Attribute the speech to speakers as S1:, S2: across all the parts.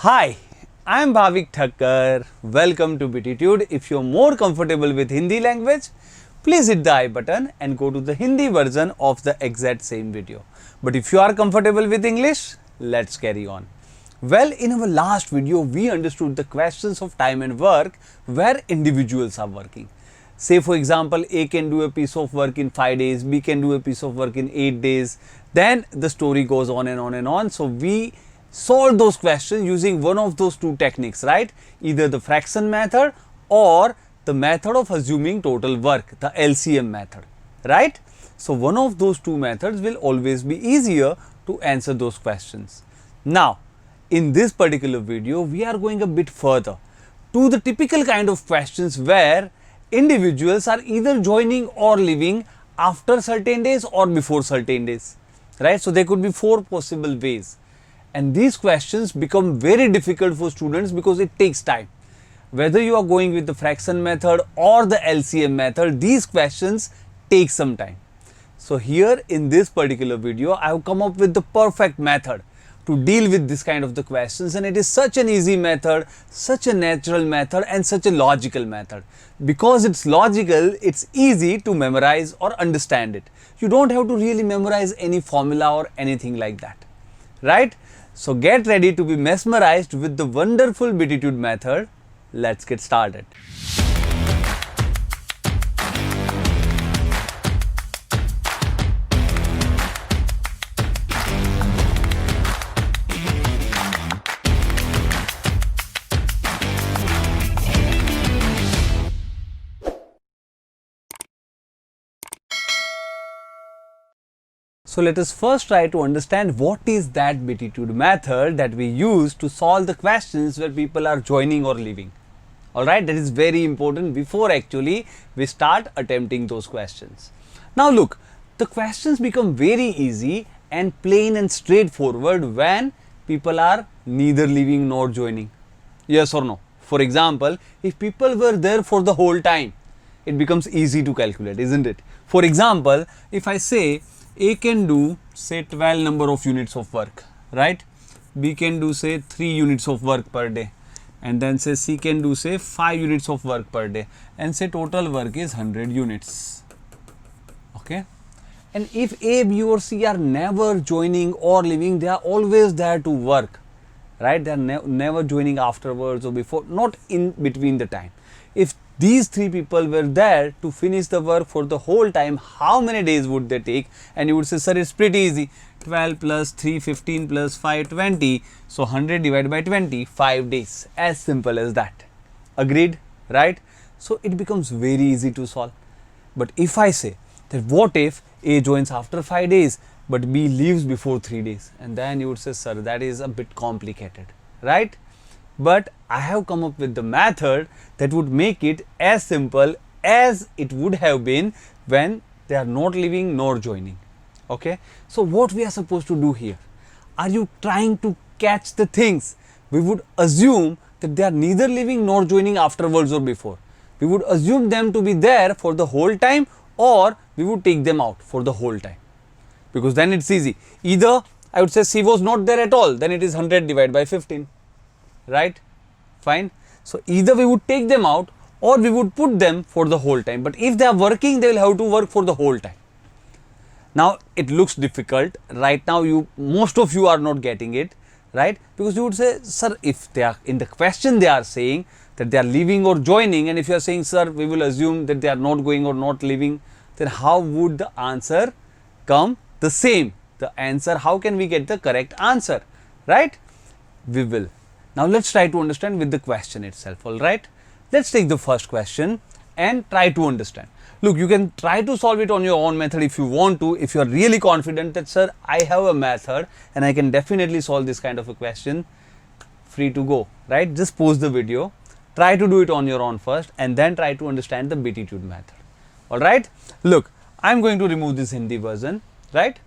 S1: Hi, I am Bhavik Thakkar. Welcome to Bititude. If you are more comfortable with Hindi language, please hit the I button and go to the Hindi version of the exact same video. But if you are comfortable with English, let's carry on. Well, in our last video, we understood the questions of time and work where individuals are working. Say for example, A can do a piece of work in 5 days, B can do a piece of work in 8 days. Then the story goes on and on and on. So we solve those questions using one of those two techniques, right? Either the fraction method or the method of assuming total work, the LCM method, right? So one of those two methods will always be easier to answer those questions. Now, in this particular video, we are going a bit further to the typical kind of questions where individuals are either joining or leaving after certain days or before certain days, right? So there could be 4 possible ways. And these questions become very difficult for students because it takes time. Whether you are going with the fraction method or the LCM method, these questions take some time. So here in this particular video, I have come up with the perfect method to deal with this kind of the questions, and it is such an easy method, such a natural method and such a logical method. Because it's logical, it's easy to memorize or understand it. You don't have to really memorize any formula or anything like that, right? So get ready to be mesmerized with the wonderful Bititude method. Let's get started. So let us first try to understand what is that Bititude method that we use to solve the questions where people are joining or leaving. Alright, that is very important before actually we start attempting those questions. Now look, the questions become very easy and plain and straightforward when people are neither leaving nor joining. Yes or no? For example, if people were there for the whole time, it becomes easy to calculate, isn't it? For example, if I say A can do say 12 number of units of work, right? B can do say 3 units of work per day, and then say C can do say 5 units of work per day, and say total work is 100 units. Okay? And if A, B or C are never joining or leaving, they are always there to work, right? They are never joining afterwards or before, not in between the time. If these 3 people were there to finish the work for the whole time, how many days would they take? And you would say, sir, it's pretty easy. 12 plus 3, 15 plus 5, 20. So 100 divided by 20, 5 days. As simple as that. Agreed? Right? So it becomes very easy to solve. But if I say that what if A joins after 5 days, but B leaves before 3 days? And then you would say, sir, that is a bit complicated. Right? But I have come up with the method that would make it as simple as it would have been when they are not leaving nor joining. Okay. So what we are supposed to do here? Are you trying to catch the things? We would assume that they are neither leaving nor joining afterwards or before. We would assume them to be there for the whole time, or we would take them out for the whole time. Because then it's easy. Either I would say C was not there at all, then it is 100 divided by 15. Right? Fine. So either we would take them out or we would put them for the whole time. But if they are working, they will have to work for the whole time. Now it looks difficult. Right now most of you are not getting it, right? Because you would say, sir, if they are in the question they are saying that they are leaving or joining, and if you are saying, sir, we will assume that they are not going or not leaving, then how would the answer come the same? The answer, how can we get the correct answer? Right? We will. Now let's try to understand with the question itself, alright? Let's take the first question and try to understand. Look, you can try to solve it on your own method if you want to, if you are really confident that, sir, I have a method and I can definitely solve this kind of a question. Free to go, right? Just pause the video, try to do it on your own first, and then try to understand the Bititude method. Alright? Look, I am going to remove this Hindi version, right?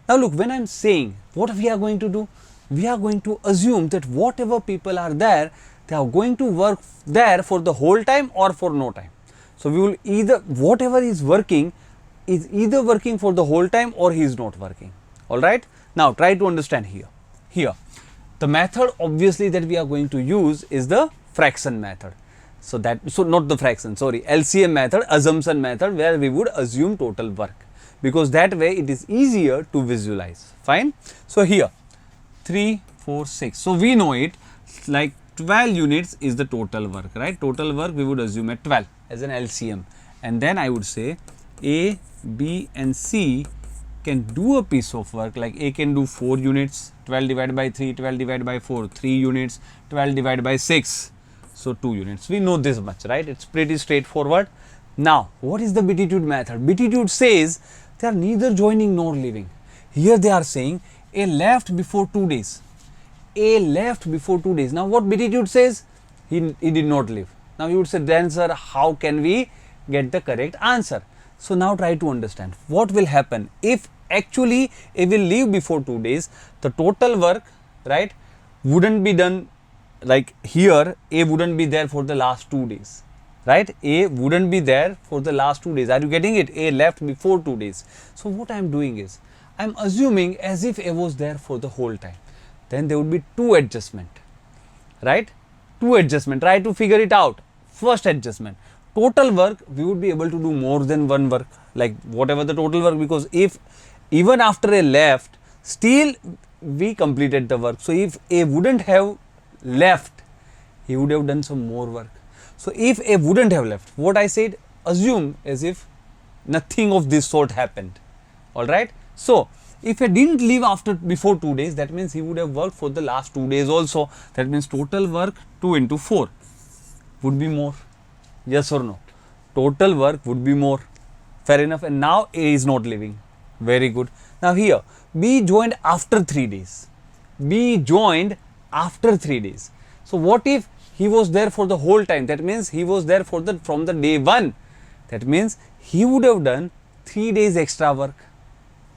S1: Now look, when I am saying what we are going to do, we are going to assume that whatever people are there, they are going to work there for the whole time or for no time. So we will either, whatever is working is either working for the whole time or he is not working. Alright. Now try to understand here. the method obviously that we are going to use is the fraction method. So not the fraction, sorry, LCM method, assumption method, where we would assume total work, because that way it is easier to visualize. Fine. So here 3, 4, 6. So we know it like 12 units is the total work, right? Total work we would assume at 12 as an LCM, and then I would say A, B and C can do a piece of work, like A can do 4 units, 12 divided by 3, 12 divided by 4, 3 units, 12 divided by 6, so 2 units. We know this much, right? It's pretty straightforward. Now, what is the beatitude method? Beatitude says they are neither joining nor leaving. Here they are saying A left before 2 days. A left before 2 days. Now, what beatitude says? He did not leave. Now, you would say, then sir, how can we get the correct answer? So, now try to understand what will happen if actually A will leave before 2 days. The total work, right, wouldn't be done. Like here, A wouldn't be there for the last 2 days, right? A wouldn't be there for the last 2 days. Are you getting it? A left before 2 days. So, what I am doing is, I am assuming as if A was there for the whole time. Then there would be 2 adjustment, right? 2 adjustment. Try to figure it out. First adjustment, total work, we would be able to do more than one work, like whatever the total work, because if even after A left, still we completed the work. So, if A wouldn't have left, he would have done some more work. So, if A wouldn't have left, what I said, assume as if nothing of this sort happened. Alright. So, if A didn't leave before 2 days, that means he would have worked for the last 2 days also. That means total work 2 into 4 would be more. Yes or no? Total work would be more. Fair enough. And now A is not leaving. Very good. Now here, B joined after 3 days. B joined after 3 days. So, what if he was there for the whole time? That means he was there from the day 1. That means he would have done 3 days extra work.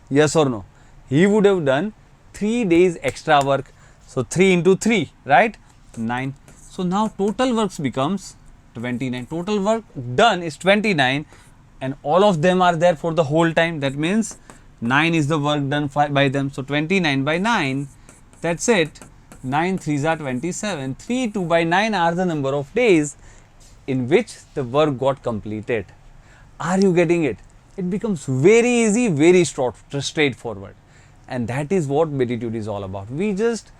S1: Yes or no? He would have done 3 days extra work. So, 3 into 3, right? 9. So, now total works becomes 29. Total work done is 29, and all of them are there for the whole time. That means 9 is the work done by them. So, 29 by 9, that's it. 9 3s are 27. 3 2 by 9 are the number of days in which the work got completed. Are you getting it? It becomes very easy, very straightforward. And that is what beatitude is all about. We just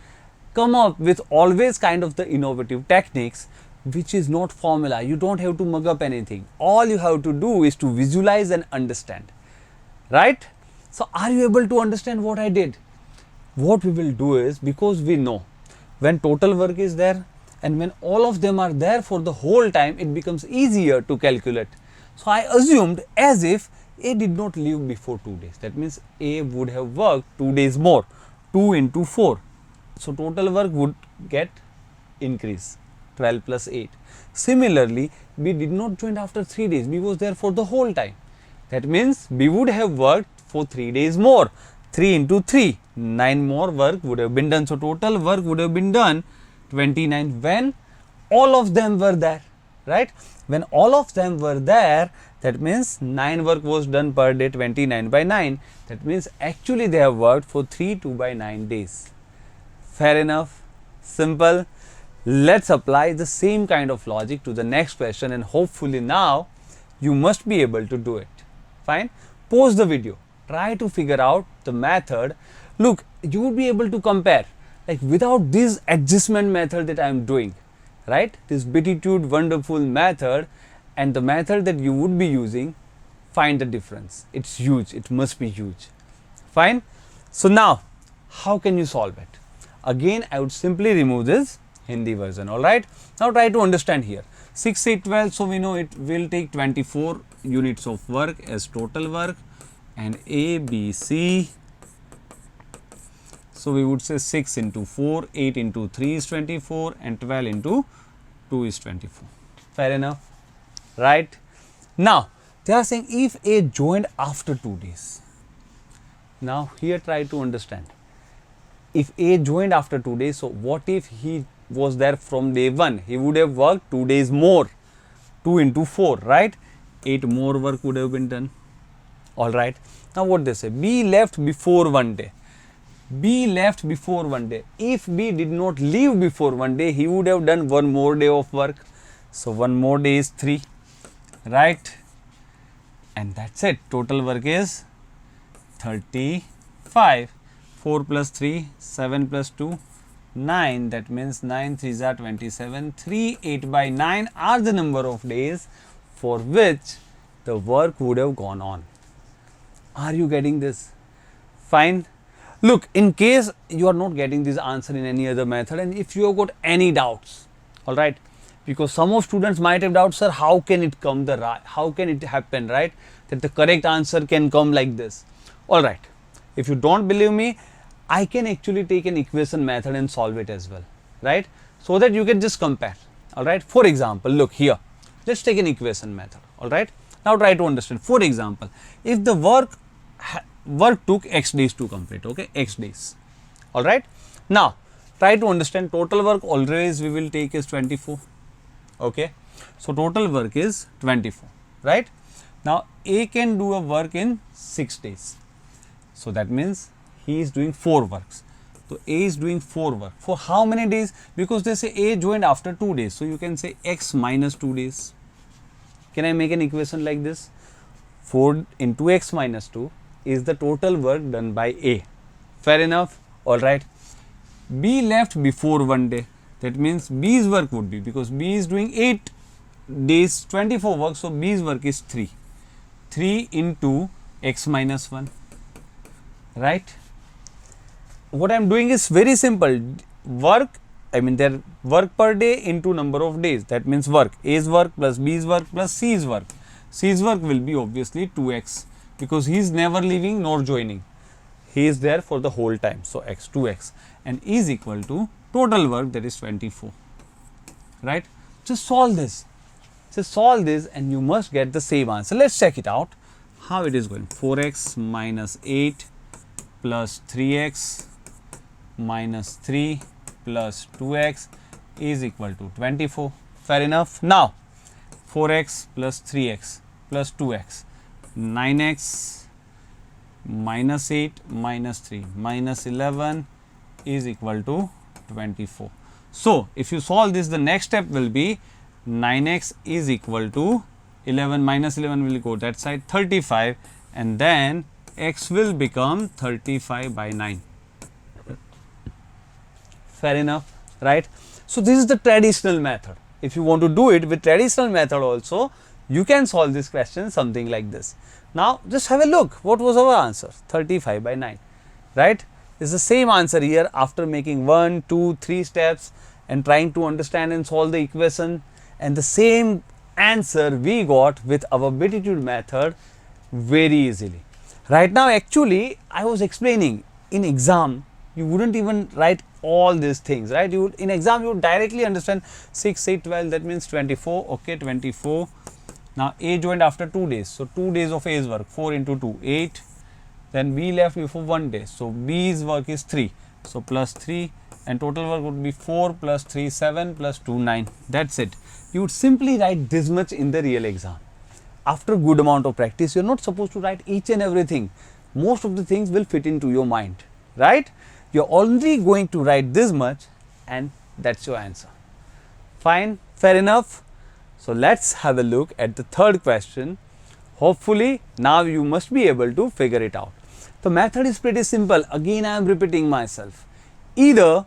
S1: come up with always kind of the innovative techniques, which is not formula. You don't have to mug up anything. All you have to do is to visualize and understand. Right? So, are you able to understand what I did? What we will do is, because we know when total work is there and when all of them are there for the whole time, it becomes easier to calculate. So, I assumed as if A did not leave before 2 days. That means A would have worked 2 days more, 2 into 4. So, total work would get increase, 12 plus 8. Similarly, B did not join after 3 days. B was there for the whole time. That means B would have worked for 3 days more. 3 into 3, 9 more work would have been done. So, total work would have been done 29 when all of them were there, right? When all of them were there, that means 9 work was done per day, 29 by 9. That means actually they have worked for 3 2 by 9 days. Fair enough? Simple. Let's apply the same kind of logic to the next question, and hopefully now you must be able to do it. Fine? Pause the video. Try to figure out the method. Look, you would be able to compare, like without this adjustment method that I am doing, right? This beatitude wonderful method and the method that you would be using, find the difference. It's huge. It must be huge. Fine? So, now how can you solve it? Again, I would simply remove this Hindi version. Alright. Now, try to understand here. 6, 8, 12. So, we know it will take 24 units of work as total work, and A, B, C. So, we would say 6 into 4, 8 into 3 is 24, and 12 into 2 is 24. Fair enough, right? Now, they are saying if A joined after 2 days. Now, here try to understand. If A joined after 2 days, so what if he was there from day 1? He would have worked 2 days more. 2 into 4, right? 8 more work would have been done. Alright. Now, what they say? B left before 1 day. B left before one day. If B did not leave before one day, he would have done one more day of work. So one more day is 3, right? And that's it. Total work is 35. 4 plus 3, 7 plus 2, 9. That means 9 3s are 27. 3, 8 by 9 are the number of days for which the work would have gone on. Are you getting this? Fine. Look, in case you are not getting this answer in any other method, and if you have got any doubts, all right, because some of students might have doubts, sir, how can it come how can it happen, right, that the correct answer can come like this? All right, if you don't believe me, I can actually take an equation method and solve it as well, right, so that you can just compare. All right, for example, look here, let's take an equation method. All right, now try to understand. For example, if the work took x days to complete, okay, x days. All right, now try to understand. Total work always we will take is 24, okay, so total work is 24, right? Now A can do a work in 6 days, so that means he is doing 4 works. So A is doing 4 work for how many days? Because they say A joined after 2 days, so you can say x minus 2 days. Can I make an equation like this? 4 into x minus 2 is the total work done by A. Fair enough? All right. B left before one day. That means B's work would be, because B is doing 8 days, 24 work, so B's work is 3. 3 into x minus 1. Right? What I am doing is very simple. Their work per day into number of days. That means work. A's work plus B's work plus C's work. C's work will be obviously 2x, because he is never leaving nor joining. He is there for the whole time. So x, 2x, and is equal to total work, that is 24. Right? Just solve this. Just solve this and you must get the same answer. Let's check it out. How it is going? 4x minus 8 plus 3x minus 3 plus 2x is equal to 24. Fair enough. Now 4x plus 3x plus 2x, 9x minus 8 minus 3 minus 11 is equal to 24. So if you solve this, the next step will be 9x is equal to 11 minus 11 will go that side, 35, and then x will become 35 by 9. Fair enough, right? So this is the traditional method. If you want to do it with traditional method also, you can solve this question something like this. Now just have a look. What was our answer? 35 by 9, right? It's the same answer here after making 1, 2, 3 steps and trying to understand and solve the equation, and the same answer we got with our Beatitude method very easily. Right now actually I was explaining, in exam you wouldn't even write all these things, right? You would, in exam you would directly understand 6, 8, 12, that means 24, okay, 24. Now A joined after 2 days, so 2 days of A's work, 4 into 2, 8. Then B left before 1 day, so B's work is 3, so plus 3, and total work would be 4 plus 3, 7 plus 2, 9. That's it. You would simply write this much in the real exam. After good amount of practice, you are not supposed to write each and everything. Most of the things will fit into your mind, right? You are only going to write this much and that's your answer. Fine, fair enough. So let's have a look at the third question. Hopefully now you must be able to figure it out. The method is pretty simple. Again I am repeating myself. Either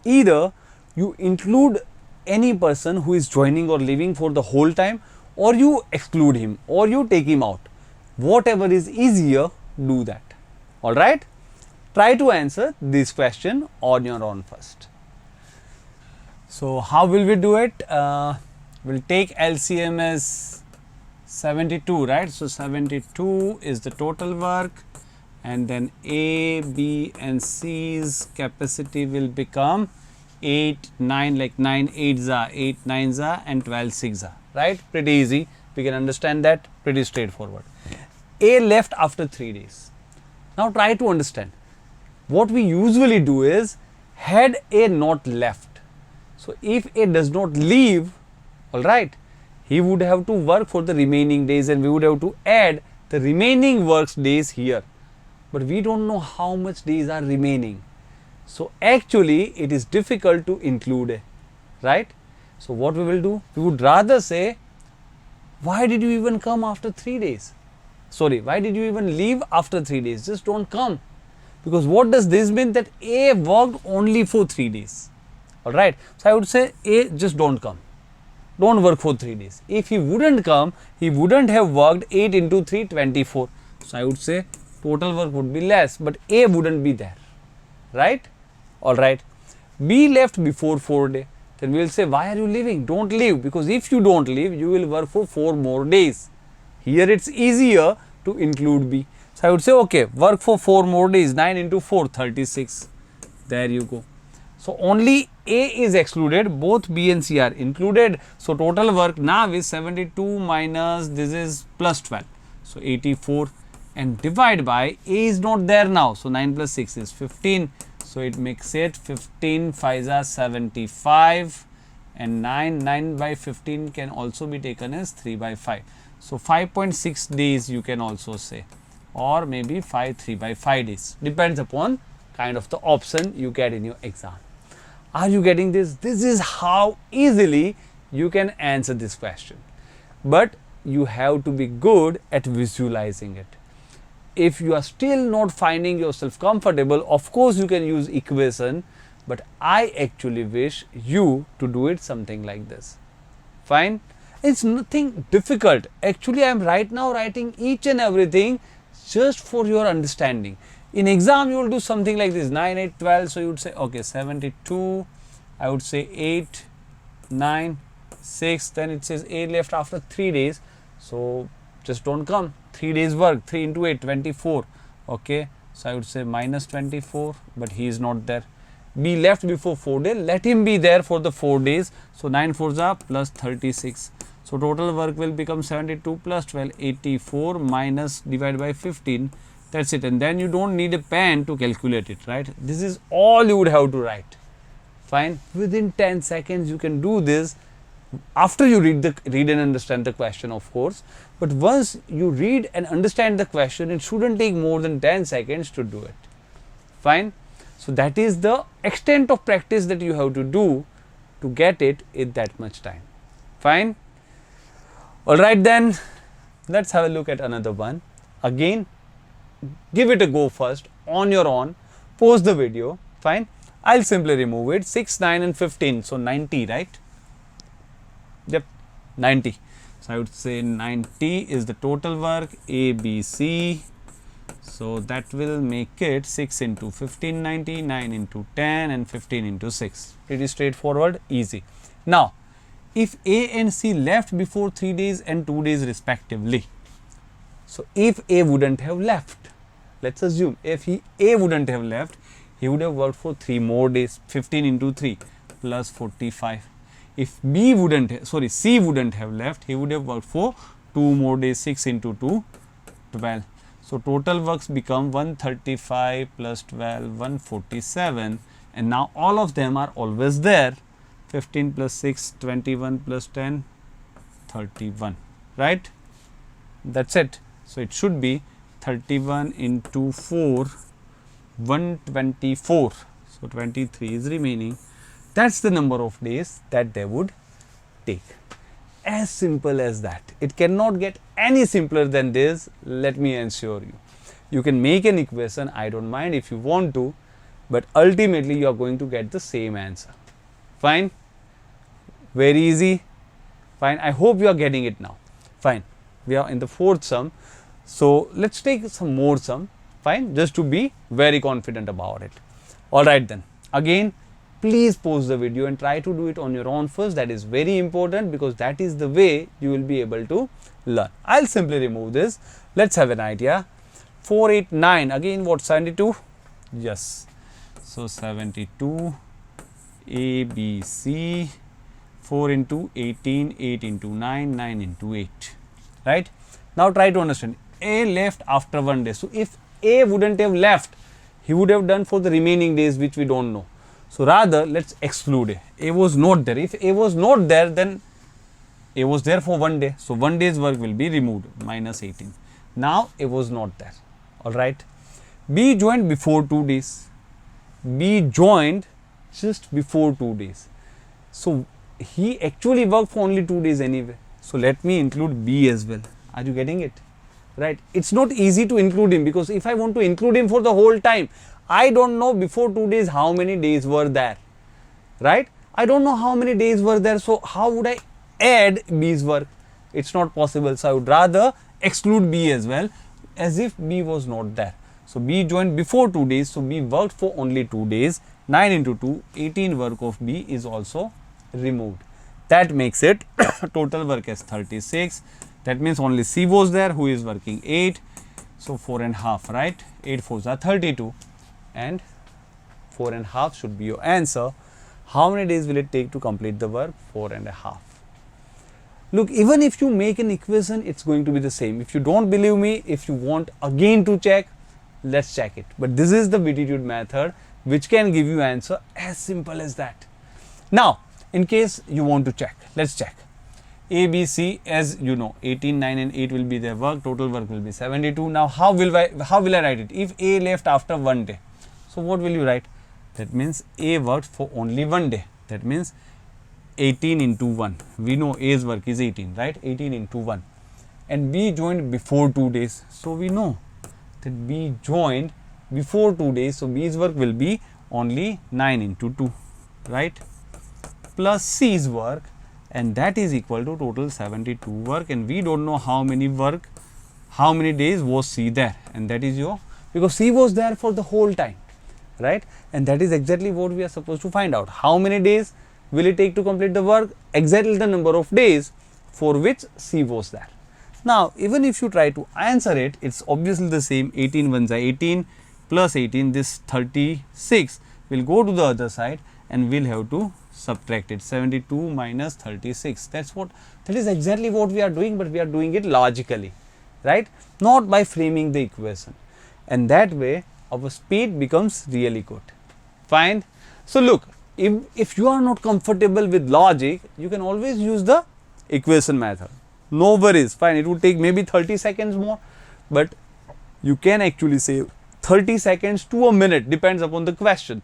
S1: you include any person who is joining or leaving for the whole time, or you exclude him, or you take him out. Whatever is easier, do that. Alright? Try to answer this question on your own first. So how will we do it? We'll take LCM as 72, right? So 72 is the total work, and then A, B and C's capacity will become 8, 9, like 9 8s are, 8 9s are, and 12 6s are, right? Pretty easy. We can understand that, pretty straightforward. A left after 3 days. Now try to understand. What we usually do is, had A not left, so if A does not leave, all right, he would have to work for the remaining days and we would have to add the remaining works days here. but we don't know how much days are remaining. So actually it is difficult to include, right? So what we will do, we would rather say, why did you even come after 3 days? Sorry, why did you even leave after 3 days? Just don't come. Because what does this mean? That A worked only for 3 days. Alright, so I would say A, just don't come. Don't work for 3 days. If he wouldn't come, he wouldn't have worked 8 into 3, 24. So I would say total work would be less, but A wouldn't be there. Right? Alright. B left before 4 days. Then we will say, why are you leaving? Don't leave, because if you don't leave, you will work for 4 more days. Here it's easier to include B. So I would say, okay, work for 4 more days, 9 into 4, 36. There you go. So only A is excluded, both B and C are included. So total work now is 72 minus this is plus 12. So 84, and divide by A is not there now. So 9 plus 6 is 15. So it makes it 15 5s are 75, and 9 by 15 can also be taken as 3 by 5. So 5.6 days you can also say, or maybe 3 by 5 days. Depends upon kind of the option you get in your exam. Are you getting this? This is how easily you can answer this question. But you have to be good at visualizing it. If you are still not finding yourself comfortable, of course you can use equation, but I actually wish you to do it something like this. Fine? It's nothing difficult. Actually, I am right now writing each and everything just for your understanding. In exam, you will do something like this, 9, 8, 12. So you would say, okay, 72, I would say 8, 9, 6, then it says A left after 3 days. So just don't come. 3 days work, 3 into 8, 24. Okay, so I would say minus 24, but he is not there. B left before 4 days, let him be there for the 4 days. So 9 4s are plus 36. So total work will become 72 plus 12, 84 minus divided by 15. That's it. And then you don't need a pen to calculate it, right? This is all you would have to write. Fine. Within 10 seconds you can do this. After you read and understand the question, of course. But once you read and understand the question, it shouldn't take more than 10 seconds to do it. Fine. So that is the extent of practice that you have to do to get it in that much time. Fine. Alright then, let's have a look at another one. Again, give it a go first on your own. Pause the video. Fine. I'll simply remove it. 6, 9 and 15. So 90, right? Yep, 90. So I would say 90 is the total work, A, B, C. So that will make it 6 into 15, 90, 9 into 10 and 15 into 6. Pretty straightforward, easy. Now, if A and C left before 3 days and 2 days respectively. So if A wouldn't have left, let's assume if A wouldn't have left, he would have worked for 3 more days, 15 into 3 plus 45. If C wouldn't have left, he would have worked for 2 more days, 6 into 2, 12. So total works become 135 plus 12, 147, and now all of them are always there. 15 plus 6, 21 plus 10, 31, right? That's it. So it should be 31 into 4, 124. So 23 is remaining. That's the number of days that they would take. As simple as that. It cannot get any simpler than this, let me assure you. You can make an equation, I don't mind if you want to, but ultimately you are going to get the same answer. Fine? Very easy. Fine. I hope you are getting it now. Fine. We are in the 4th sum. So let's take some more sum. Fine. Just to be very confident about it. Alright then. Again, please pause the video and try to do it on your own first. That is very important because that is the way you will be able to learn. I'll simply remove this. Let's have an idea. 4, 8, 9. Again, what? 72? Yes. So 72, A, B, C. 4 into 18, 8 into 9, 9 into 8. Right? Now try to understand. A left after 1 day. So if A wouldn't have left, he would have done for the remaining days which we don't know. So rather, let's exclude A. A was not there. If A was not there, then A was there for 1 day. So 1 day's work will be removed, minus 18. Now A was not there. Alright. B joined before 2 days. B joined just before 2 days. So he actually worked for only 2 days anyway. So let me include B as well. Are you getting it? Right? It's not easy to include him, because if I want to include him for the whole time, I don't know before 2 days how many days were there. Right? I don't know how many days were there. So how would I add B's work? It's not possible. So I would rather exclude B as well, as if B was not there. So B joined before 2 days. So B worked for only 2 days. 9 into 2, 18 work of B is also removed. That makes it total work as 36. That means only C was there, who is working 8. So 4.5, right? 8 4s are 32, and 4.5 should be your answer. How many days will it take to complete the work? 4.5. Look, even if you make an equation, it's going to be the same. If you don't believe me, if you want again to check, let's check it. But this is the Beatitude method, which can give you answer as simple as that. Now, in case you want to check, let's check. A, B, C, as you know, 18, 9 and 8 will be their work. Total work will be 72. Now, how will I write it? If A left after 1 day, so what will you write? That means A worked for only 1 day. That means 18 into 1. We know A's work is 18, right? 18 into 1. And B joined before 2 days. So we know that B joined before 2 days. So B's work will be only 9 into 2, right? Plus C's work, and that is equal to total 72 work. And we don't know how many days was C there. And that is because C was there for the whole time, right? And that is exactly what we are supposed to find out. How many days will it take to complete the work? Exactly the number of days for which C was there. Now, even if you try to answer it, it's obviously the same. 18 ones are 18 plus 18, this 36 will go to the other side, and we'll have to subtract it. 72 minus 36. That is exactly what we are doing, but we are doing it logically, right? Not by framing the equation. And that way, our speed becomes really good. Fine. So look, if you are not comfortable with logic, you can always use the equation method. No worries. Fine. It will take maybe 30 seconds more, but you can actually save 30 seconds to a minute, depends upon the question.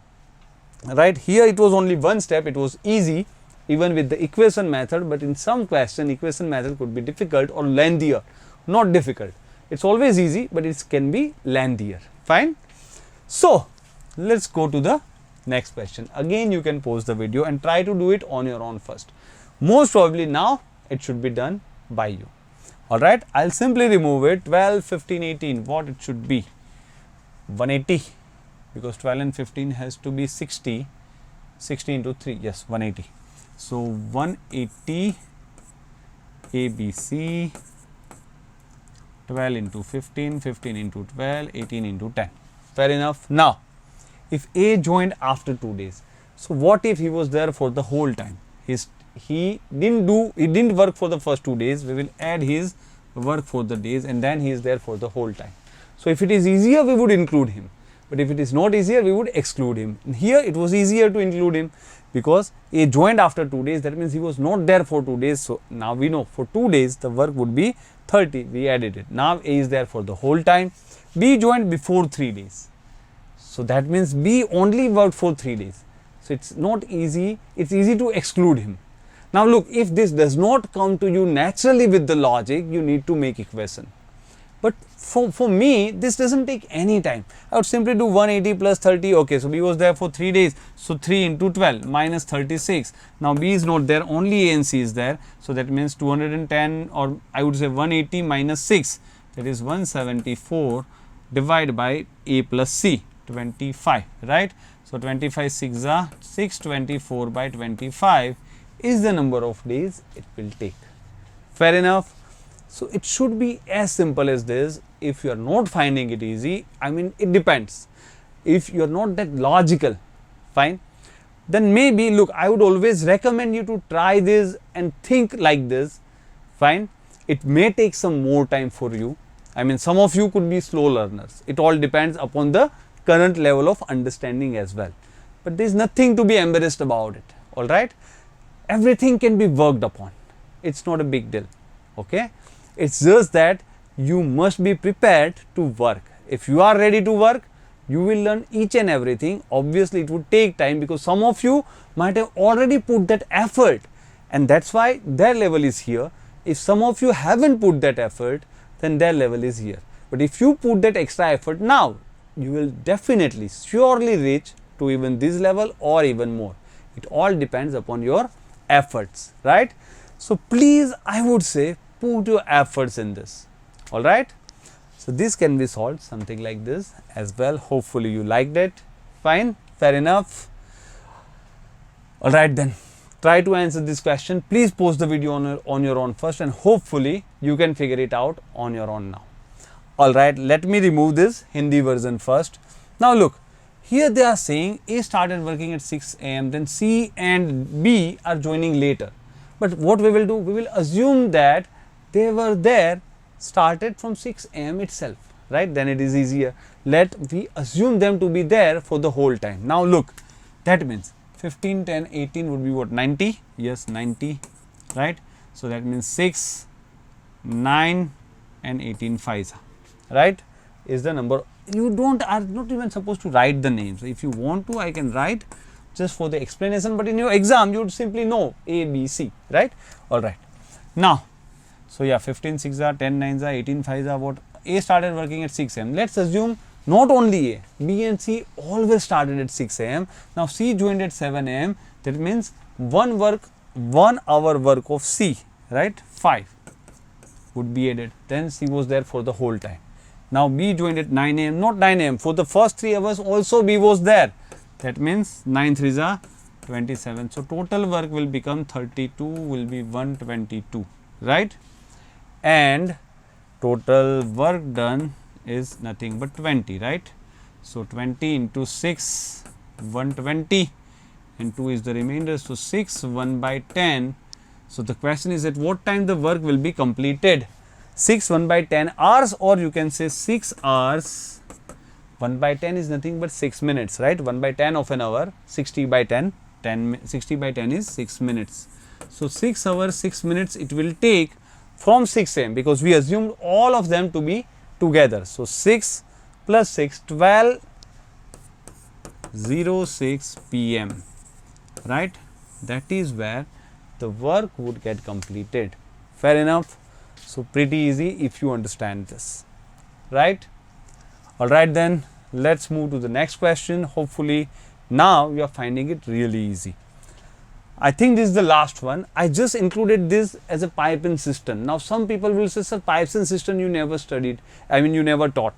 S1: Right? Here it was only one step. It was easy even with the equation method, but in some question equation method could be difficult or lengthier. Not difficult. It's always easy, but it can be lengthier. Fine. So let's go to the next question. Again, you can pause the video and try to do it on your own first. Most probably now it should be done by you. Alright, I'll simply remove it. 12, 15, 18, what it should be? 180, because 12 and 15 has to be 60. 60 into 3, yes, 180. So 180 ABC, 12 into 15, 15 into 12, 18 into 10. Fair enough. Now, if A joined after 2 days, so what if he was there for the whole time? He didn't work for the first 2 days. We will add his work for the days, and then he is there for the whole time. So if it is easier, we would include him, but if it is not easier, we would exclude him. And here it was easier to include him because A joined after 2 days. That means he was not there for 2 days. So now we know for 2 days the work would be 30. We added it. Now A is there for the whole time. B joined before 3 days. So that means B only worked for 3 days. So it's not easy. It's easy to exclude him. Now look, if this does not come to you naturally with the logic, you need to make equation. But for me, this doesn't take any time. I would simply do 180 plus 30. Okay, so B was there for 3 days. So 3 into 12 minus 36. Now B is not there, only A and C is there. So that means 210, or I would say 180 minus 6. That is 174 divided by A plus C, 25, right? So 25 6 are 624 by 25 is the number of days it will take. Fair enough. So it should be as simple as this. If you are not finding it easy, I mean, it depends. If you are not that logical, fine, then maybe, look, I would always recommend you to try this and think like this. Fine. It may take some more time for you. I mean, some of you could be slow learners. It all depends upon the current level of understanding as well. But there is nothing to be embarrassed about it. All right. Everything can be worked upon. It's not a big deal. Okay. It's just that you must be prepared to work. If you are ready to work, You will learn each and everything. Obviously it would take time because some of you might have already put that effort, and that's why their level is here. If some of you haven't put that effort, then their level is here. But if you put that extra effort now, you will definitely surely reach to even this level or even more. It all depends upon your efforts, right? So please, I would say, put your efforts in this. All right. So this can be solved something like this as well. Hopefully you liked it. Fine, fair enough. All right then, try to answer this question. Please post the video on your own first, and hopefully you can figure it out on your own now. All right, let me remove this Hindi version first. Now look, here they are saying A started working at 6 am, then C and B are joining later. But what we will do, we will assume that they were there, started from 6 am itself, right? Then it is easier. Let we assume them to be there for the whole time. Now look, that means 15, 10, 18 would be what, 90? Yes, 90, right? So that means 6, 9 and 18 5s, right? Is the number. You are not even supposed to write the names. If you want to, I can write just for the explanation, but in your exam you would simply know A, B, C, right? All right. Now, so yeah, 15 6s are, 10 9s are, 18 5s are what? A started working at 6 am. Let's assume not only A, B and C always started at 6 am. Now C joined at 7 am. That means 1 hour work of C, right? 5 would be added. Then C was there for the whole time. Now B joined at 9 am, not 9 am. For the first 3 hours also B was there. That means 9 3s are 27. So total work will become 32, will be 122, right? And total work done is nothing but 20, right? So 20 into 6, 120, and 2 is the remainder. So 6, 1 by 10. So the question is at what time the work will be completed? 6 1 by 10 hours, or you can say 6 hours. 1 by 10 is nothing but 6 minutes, right? 1 by 10 of an hour, 60 by 10, 60 by 10 is 6 minutes. So 6 hours, 6 minutes it will take from 6 am, because we assumed all of them to be together. So 6 plus 6, 12:06 p.m. right? That is where the work would get completed. Fair enough. So pretty easy if you understand this, right? All right then, let's move to the next question. Hopefully now you are finding it really easy. I think this is the last one. I just included this as a pipe and cistern. Now some people will say, sir, pipes and cistern you never studied. I mean, you never taught.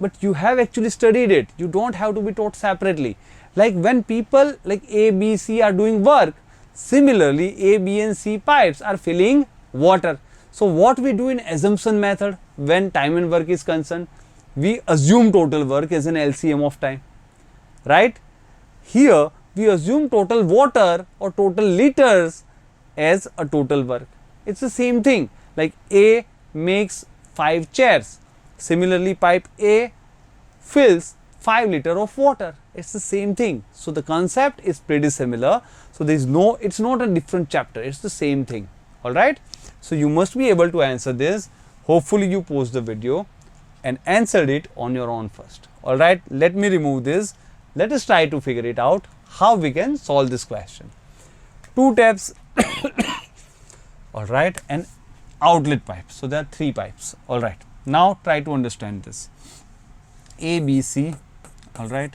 S1: But you have actually studied it. You don't have to be taught separately. Like when people like A, B, C are doing work, similarly A, B and C pipes are filling water. So what we do in assumption method when time and work is concerned, we assume total work as an LCM of time, right? Here we assume total water or total liters as a total work. It's the same thing. Like A makes 5 chairs. Similarly, pipe A fills 5 liters of water. It's the same thing. So the concept is pretty similar. So there is no, it's not a different chapter. It's the same thing. All right. So you must be able to answer this. Hopefully you pause the video and answered it on your own first. All right. Let me remove this. Let us try to figure it out how we can solve this question. 2 taps. All right. And outlet pipe. So there are 3 pipes. All right. Now try to understand this. A, B, C. All right.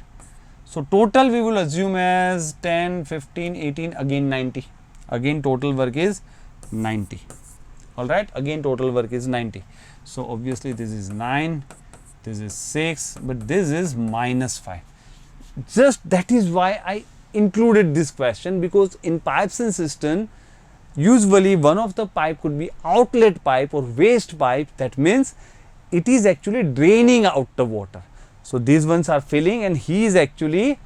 S1: So total we will assume as 10, 15, 18, again 90. Again total work is 90. All right. Again total work is 90. So obviously this is 9, this is 6, but this is minus 5. Just that is why I included this question, because in pipes and cistern, usually one of the pipe could be outlet pipe or waste pipe. That means it is actually draining out the water. So these ones are filling and he is actually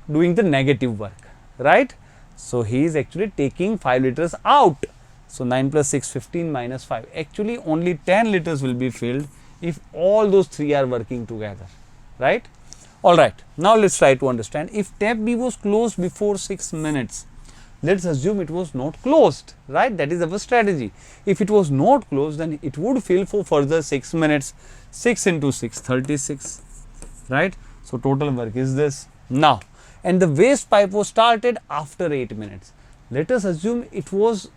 S1: doing the negative work, right? So he is actually taking 5 liters out. So 9 plus 6, 15 minus 5. Actually only 10 liters will be filled if all those 3 are working together, right? Alright, now let's try to understand. If tap B was closed before 6 minutes, let's assume it was not closed, right? That is our strategy. If it was not closed, then it would fill for further 6 minutes. 6 into 6, 36, right? So total work is this. Now, and the waste pipe was started after 8 minutes. Let us assume it was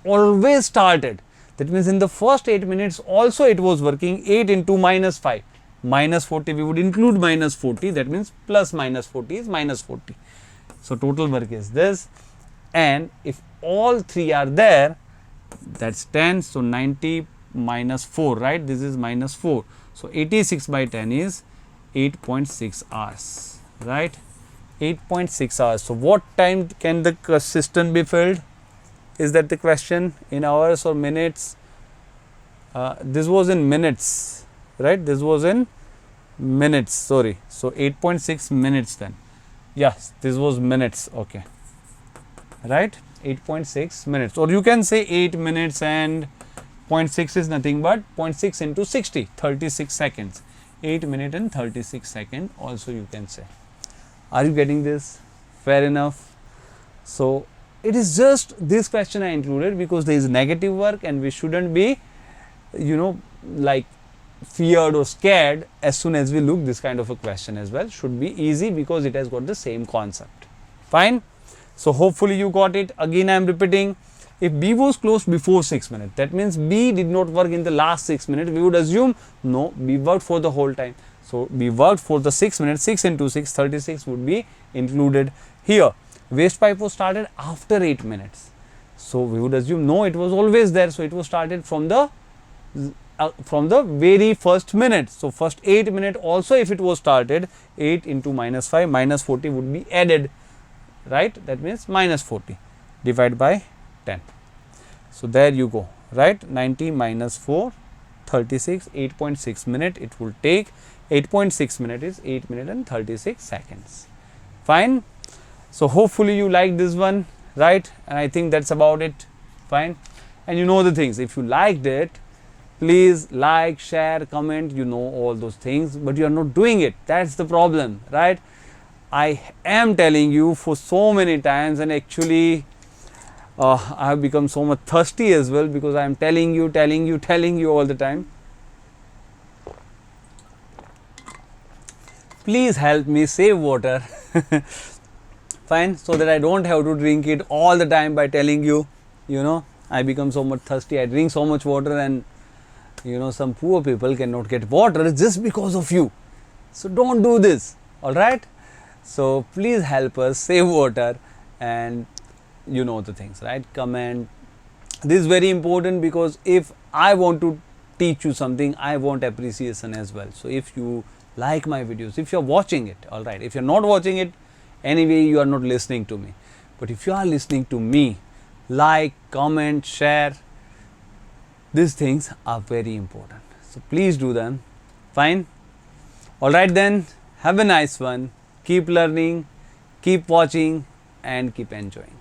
S1: always started. That means in the first 8 minutes also it was working. 8 into minus 5, minus 40, we would include minus 40, that means plus minus 40 is minus 40. So total work is this, and if all three are there, that's 10, so 90 minus 4, right, this is minus 4, so 86 by 10 is 8.6 hours, right, 8.6 hours. So what time can the cistern be filled? Is that the question? In hours or minutes? This was in minutes, right? This was in minutes, sorry. So 8.6 minutes then. Yes, this was minutes, okay. Right? 8.6 minutes. Or you can say 8 minutes and 0.6 is nothing but 0.6 into 60, 36 seconds. 8 minutes and 36 seconds also you can say. Are you getting this? Fair enough. So it is just this question I included because there is negative work and we shouldn't be, you know, like feared or scared as soon as we look this kind of a question as well. Should be easy because it has got the same concept. Fine. So hopefully you got it. Again I am repeating, if B was closed before 6 minutes, that means B did not work in the last 6 minutes. We would assume no, B worked for the whole time. So B worked for the 6 minutes, 6 into 6, 36 would be included here. Waste pipe was started after 8 minutes. So we would assume no, it was always there. So it was started from the very first minute. So first 8 minutes also if it was started, 8 into minus 5, minus 40 would be added, right? That means minus 40 divided by 10. So there you go, right? 90 minus 4, 36, 8.6 minutes it will take. 8.6 minutes is 8 minutes and 36 seconds. Fine. So hopefully you like this one, right? And I think that's about it. Fine. And you know the things. If you liked it, please like, share, comment, you know all those things, but you are not doing it. That's the problem, right? I am telling you for so many times, and actually I have become so much thirsty as well because I am telling you all the time. Please help me save water. Fine, so that I don't have to drink it all the time by telling you, you know, I become so much thirsty, I drink so much water, and you know, some poor people cannot get water just because of you. So don't do this, alright? So please help us save water, and you know the things, right? Comment. This is very important because if I want to teach you something, I want appreciation as well. So if you like my videos, if you are watching it, alright, if you are not watching it, anyway you are not listening to me, but if you are listening to me, like, comment, share, these things are very important, so please do them. Fine. Alright then, have a nice one, keep learning, keep watching and keep enjoying.